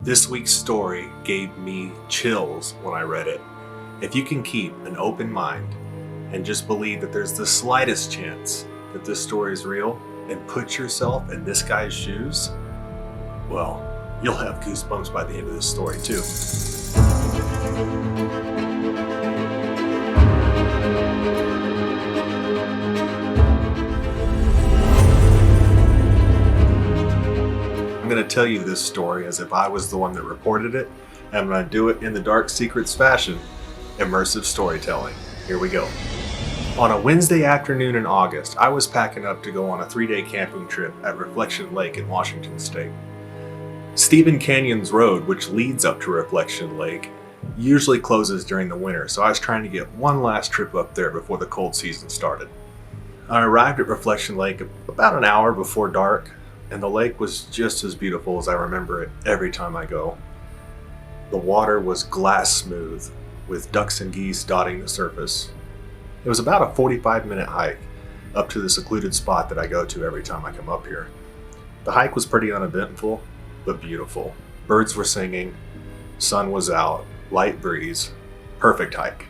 This week's story gave me chills when I read it. If you can keep an open mind and just believe that there's the slightest chance that this story is real and put yourself in this guy's shoes, well, you'll have goosebumps by the end of this story too. I'm going to tell you this story as if I was the one that reported it, and I'm going to do it in the Dark Secrets fashion, immersive storytelling. Here we go. On a Wednesday afternoon in August, I was packing up to go on a 3-day camping trip at Reflection Lake in Washington State. Stephen Canyon's road, which leads up to Reflection Lake, usually closes during the winter, so I was trying to get one last trip up there before the cold season started. I arrived at Reflection Lake about an hour before dark, and the lake was just as beautiful as I remember it every time I go. The water was glass smooth, with ducks and geese dotting the surface. It was about a 45-minute hike up to the secluded spot that I go to every time I come up here. The hike was pretty uneventful, but beautiful. Birds were singing, sun was out, light breeze, perfect hike.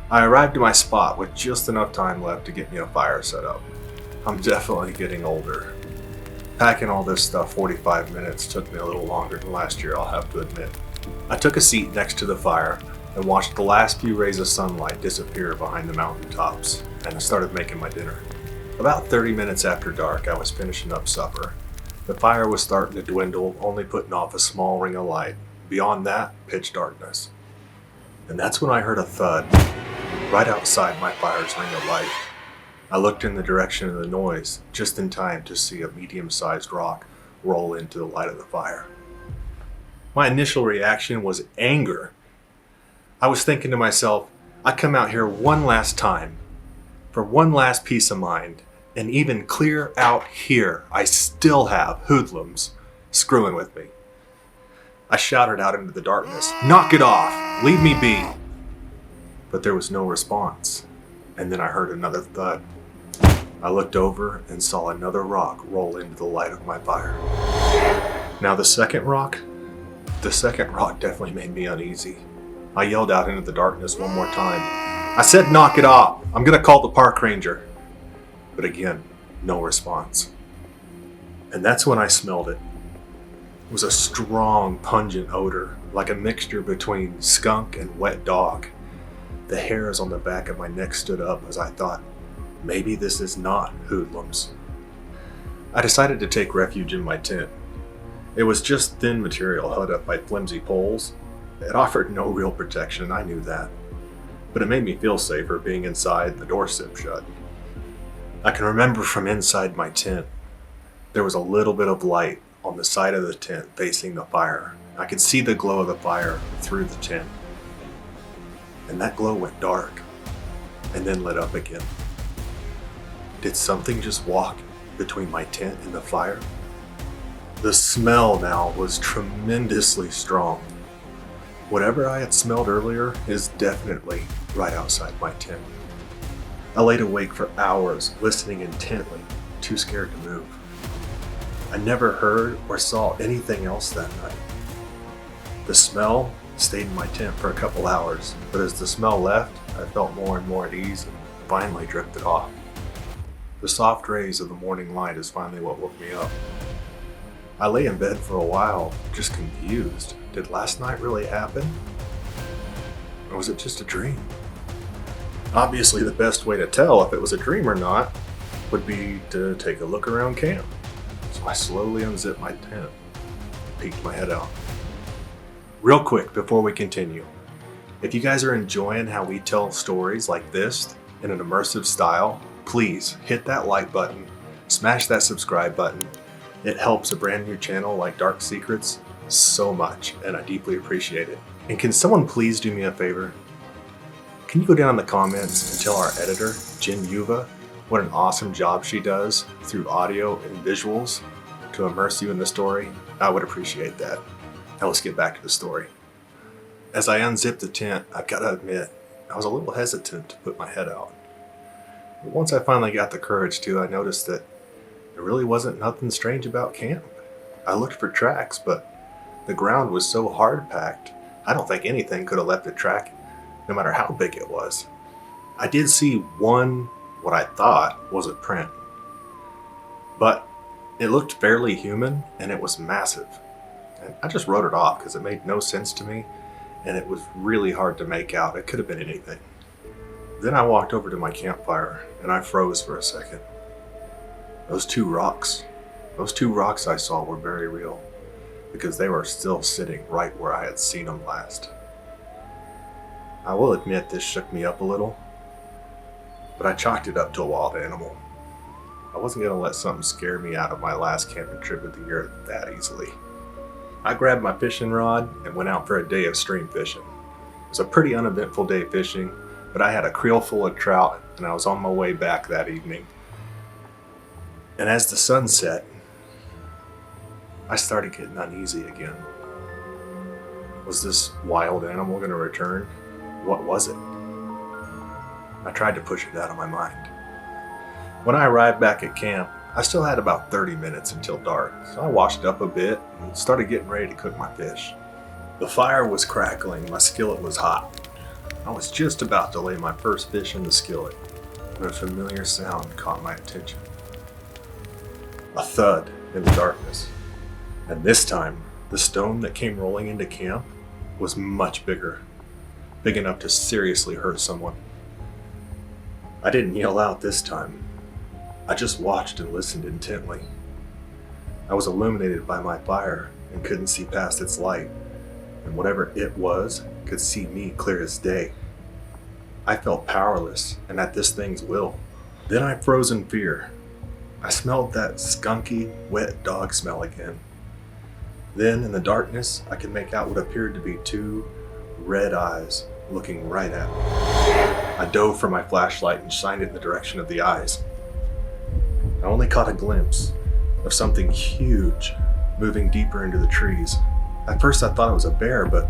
I arrived at my spot with just enough time left to get me a fire set up. I'm definitely getting older. Packing all this stuff 45 minutes took me a little longer than last year, I'll have to admit. I took a seat next to the fire and watched the last few rays of sunlight disappear behind the mountaintops, and I started making my dinner. About 30 minutes after dark, I was finishing up supper. The fire was starting to dwindle, only putting off a small ring of light. Beyond that, pitch darkness. And that's when I heard a thud right outside my fire's ring of light. I looked in the direction of the noise, just in time to see a medium-sized rock roll into the light of the fire. My initial reaction was anger. I was thinking to myself, I come out here one last time, for one last peace of mind, and even clear out here, I still have hoodlums screwing with me. I shouted out into the darkness, "Knock it off! Leave me be!" But there was no response, and then I heard another thud. I looked over and saw another rock roll into the light of my fire. Now the second rock definitely made me uneasy. I yelled out into the darkness one more time. I said, "Knock it off! I'm gonna call the park ranger." But again, no response. And that's when I smelled it. It was a strong, pungent odor, like a mixture between skunk and wet dog. The hairs on the back of my neck stood up as I thought, maybe this is not hoodlums. I decided to take refuge in my tent. It was just thin material held up by flimsy poles. It offered no real protection, I knew that. But it made me feel safer being inside, the door zipped shut. I can remember from inside my tent, there was a little bit of light on the side of the tent facing the fire. I could see the glow of the fire through the tent. And that glow went dark, and then lit up again. Did something just walk between my tent and the fire? The smell now was tremendously strong. Whatever I had smelled earlier is definitely right outside my tent. I laid awake for hours, listening intently, too scared to move. I never heard or saw anything else that night. The smell stayed in my tent for a couple hours, but as the smell left, I felt more and more at ease and finally drifted off. The soft rays of the morning light is finally what woke me up. I lay in bed for a while, just confused. Did last night really happen? Or was it just a dream? Obviously, the best way to tell if it was a dream or not would be to take a look around camp. So I slowly unzipped my tent, peeked my head out. Real quick before we continue, if you guys are enjoying how we tell stories like this in an immersive style, please hit that like button, smash that subscribe button. It helps a brand new channel like Dark Secrets so much, and I deeply appreciate it. And can someone please do me a favor? Can you go down in the comments and tell our editor, Jen Yuva, what an awesome job she does through audio and visuals to immerse you in the story? I would appreciate that. Now let's get back to the story. As I unzipped the tent, I've got to admit, I was a little hesitant to put my head out. But once I finally got the courage to, I noticed that there really wasn't nothing strange about camp. I looked for tracks, but The ground was so hard packed, I don't think anything could have left a track, no matter how big it was. I did see what I thought was a print, but it looked fairly human and it was massive. And I just wrote it off because it made no sense to me and it was really hard to make out. It could have been anything. Then I walked over to my campfire and I froze for a second. Those two rocks I saw were very real because they were still sitting right where I had seen them last. I will admit this shook me up a little, but I chalked it up to a wild animal. I wasn't going to let something scare me out of my last camping trip of the year that easily. I grabbed my fishing rod and went out for a day of stream fishing. It was a pretty uneventful day fishing, but I had a creel full of trout and I was on my way back that evening. And as the sun set, I started getting uneasy again. Was this wild animal going to return? What was it? I tried to push it out of my mind. When I arrived back at camp, I still had about 30 minutes until dark, so I washed up a bit and started getting ready to cook my fish. The fire was crackling, my skillet was hot. I was just about to lay my first fish in the skillet when a familiar sound caught my attention. A thud in the darkness. And this time, the stone that came rolling into camp was much bigger, big enough to seriously hurt someone. I didn't yell out this time. I just watched and listened intently. I was illuminated by my fire and couldn't see past its light, and whatever it was could see me clear as day. I felt powerless and at this thing's will. Then I froze in fear. I smelled that skunky, wet dog smell again. Then, in the darkness, I could make out what appeared to be two red eyes looking right at me. I dove for my flashlight and shined it in the direction of the eyes. I only caught a glimpse of something huge moving deeper into the trees. At first I thought it was a bear, but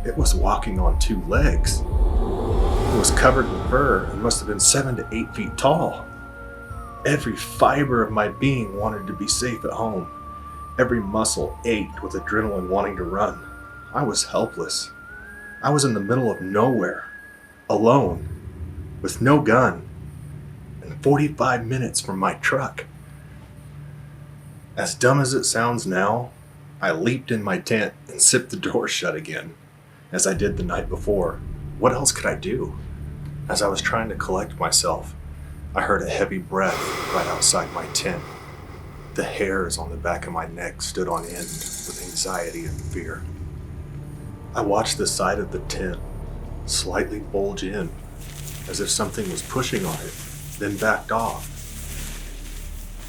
it was walking on two legs. It was covered in fur and must have been 7 to 8 feet tall. Every fiber of my being wanted to be safe at home. Every muscle ached with adrenaline wanting to run. I was helpless. I was in the middle of nowhere, alone, with no gun, and 45 minutes from my truck. As dumb as it sounds now, I leaped in my tent and zipped the door shut again, as I did the night before. What else could I do? As I was trying to collect myself, I heard a heavy breath right outside my tent. The hairs on the back of my neck stood on end with anxiety and fear. I watched the side of the tent slightly bulge in, as if something was pushing on it, then backed off.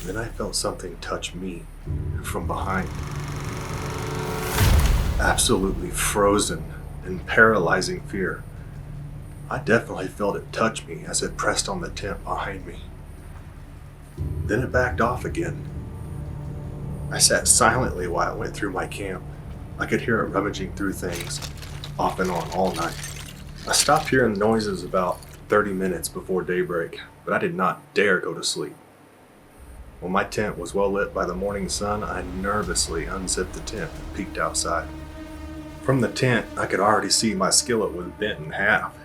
Then I felt something touch me from behind. Absolutely frozen in paralyzing fear. I definitely felt it touch me as it pressed on the tent behind me. Then it backed off again. I sat silently while it went through my camp. I could hear it rummaging through things, off and on all night. I stopped hearing noises about 30 minutes before daybreak, but I did not dare go to sleep. When my tent was well lit by the morning sun, I nervously unzipped the tent and peeked outside. From the tent, I could already see my skillet was bent in half.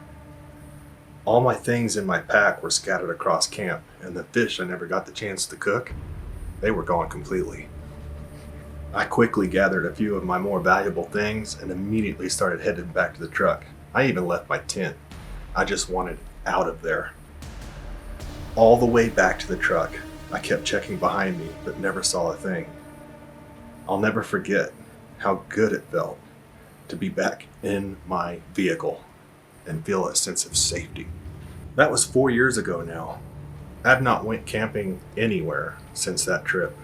All my things in my pack were scattered across camp, and the fish I never got the chance to cook, they were gone completely. I quickly gathered a few of my more valuable things and immediately started headed back to the truck. I even left my tent. I just wanted out of there. All the way back to the truck, I kept checking behind me, but never saw a thing. I'll never forget how good it felt to be back in my vehicle and feel a sense of safety. That was 4 years ago now. I've not went camping anywhere since that trip.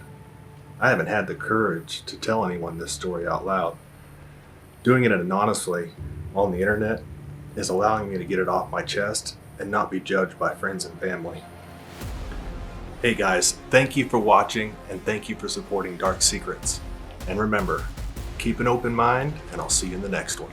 I haven't had the courage to tell anyone this story out loud. Doing it anonymously on the internet is allowing me to get it off my chest and not be judged by friends and family. Hey guys, thank you for watching and thank you for supporting Dark Secrets. And remember, keep an open mind and I'll see you in the next one.